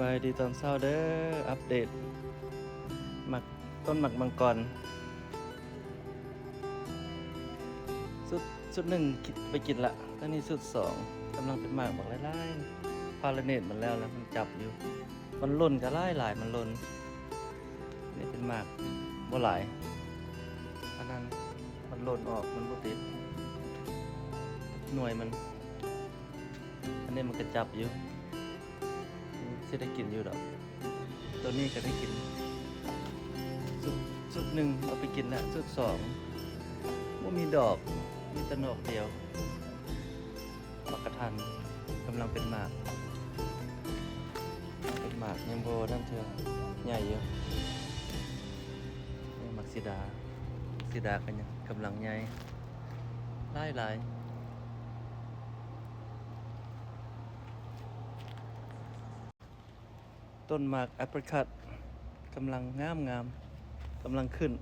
บายดีตอนเช้าเด้ออัปเดตหมักต้นหมักมังกรสุดหนึ่งไปกินละตอนนี้สุดสองกำลังเป็นหมากบอกไล่ๆพาราเนตมันแล้วมันจับอยู่มันหล่นก็หลายมันหล่นนี่เป็นหมากบ่หลายอันนั้นมันหล่นออกมันบ่ติดหน่วยมันอันนี้มันก็จับอยู่จะได้กินอยู่ดอกตัวนี้ก็ได้กินสุดหนึ่งเอาไปกินละสุดสองว่ามีดอกมีแต่ดอกเดียวหมากกระทันกำลังเป็นหมากยังโบนั่นเถอะใหญ่เยอะนี่หมากสีดากันยังกำลังใหญ่หลายต้นหมากแอปเปิลคัตกำลังงามกำลังขึ้น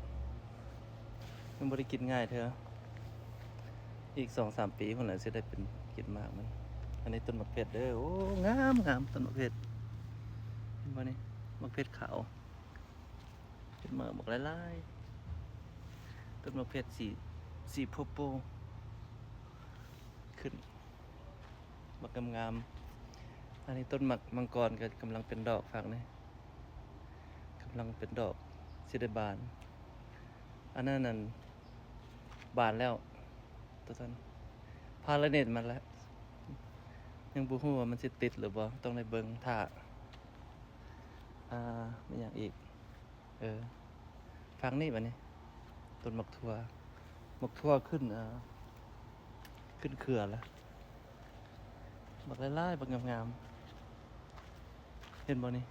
มันบริกินง่ายเถอะอีก 2-3 ปีคนไหนจะได้เป็นกินหมากมันอันนี้ต้นมะเขือเด้อโอ้งามต้นมะเขือเห็นบ่นี่มะเขือขาวเป็นหมากบอกหลายๆต้นมะเขือสีโพโปขึ้นหมากงามอันนี้ต้นหมากมังกรก็กำลังเป็นดอกฝักนี่กำลังเป็นดอกสิได้บานอันนั้นบานแล้วตัวนั้นพาราเนตมันแล้วยังบ่ฮู้ว่ามันสิติดหรือบ่ต้องได้เบิ่งท่ามีอย่างอีกฟังนี่บัดนี้ต้นมักทั่วขึ้นขึ้นเครือแล้วบักหลายๆบักงามๆเห็นบ่นี่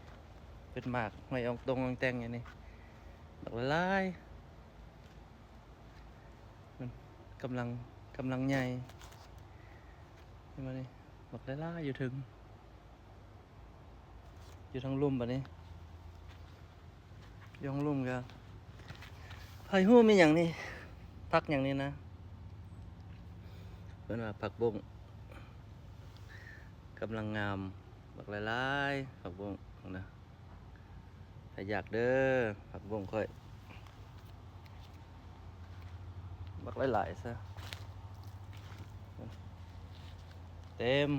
เป็นหมากหอยอองตรงอองแตงอย่างนี้บักหลายมันกำลังใหญ่เห็นบ่นี่บักหลายๆอยู่ทางลุ่มบัดนี้อยู่ทางลุ่มก็ไผ่ฮู้มีหยังนี่ผักหยังนี่นะเพิ่นว่าผักบุ้งกำลังงามบักหลายๆผักบุ้งนะถ้าอยากเด้อผักบุ้งค่อยบักหลายๆซะเต็ม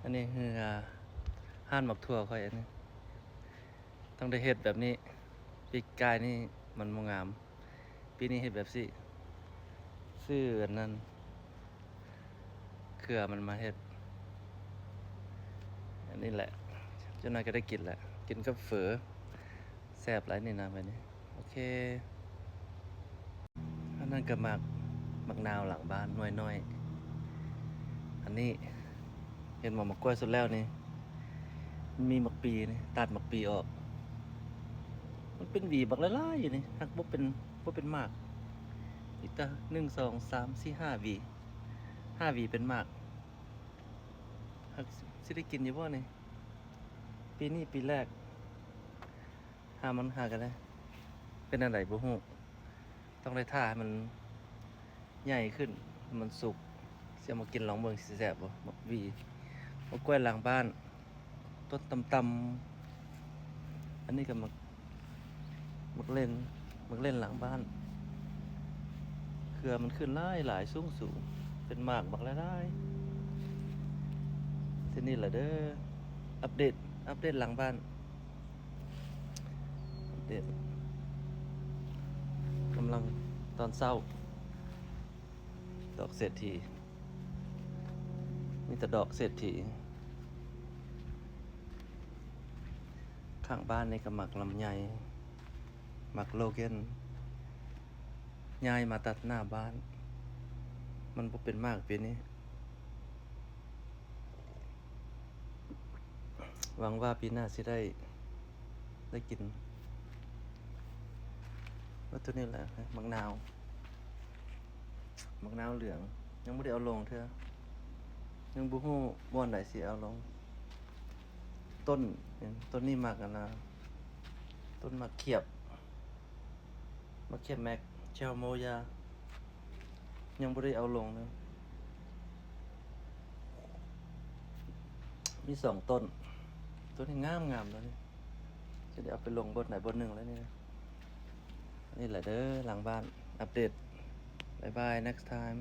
อันนี้คือห้านหมักทั่วค่อยอันนี้ต้องได้เฮ็ดแบบนี้ปีกายนี่มันบ่งามปีนี้เฮ็ดแบบสิซื้ออันนั้นเครือมันมาเฮ็ดอันนี้แหละเจ้านายก็ได้กินแหละกินกับเฝอแซ่บหลายนี่นะแบบนี้โอเคอันนั้นก็หมักนาวหลังบ้านน้อยๆอันนี้เห็นหมากกล้วยสุดแล้วนี่มันมีหมักปีนี่ตัดหมักปีออกมันเป็นหวีบักหลายๆอยู่นี่หักบ่เป็นหมากอีกตา1 2 3 4 5 หวี5 หวีเป็นหมากหักสิได้กินอยู่บ่นี่ปีนี้ปีแรกมันหากันได้เป็นอะไรบ่ฮู้ต้องได้ท่าให้มันใหญ่ขึ้นมันสุกสิเอามากินลองเบิ่งสิแซ่บบ่บักหวีบักกล้วยหลังบ้านต้นตำๆอันนี้ก็มักเล่นหลังบ้านเครือมันขึ้นหลายสูงเป็นหมากบักหลายๆทีนี้แหละเด้ออัปเดตหลังบ้านอัปเดตกำลังตอนเช้าดอกเศรษฐีมีแต่ดอกเศรษฐีข้างบ้านนี่ก็หมักลำไยหมักโลเกนย้ายมาตัดหน้าบ้านมันบ่เป็นมากปีนี้หวังว่าปีหน้าสิได้กินว่าตัวนี้แหละมะนาวเหลืองยังไม่ได้เอาลงเถอะยังบ่ฮู้บ่อนไหนสิเอาลงต้นนี้มากกันนะต้นมะเขียบแม็กเชลโมยายังไม่ได้เอาลงนะมี2 ต้น ตัวนี้งามแล้วนี่จะได้เอาไปลงบทไหนบทหนึ่งแล้วนี่นะนี่แหละเด้อหลังบ้านอัปเดตบายบาย next time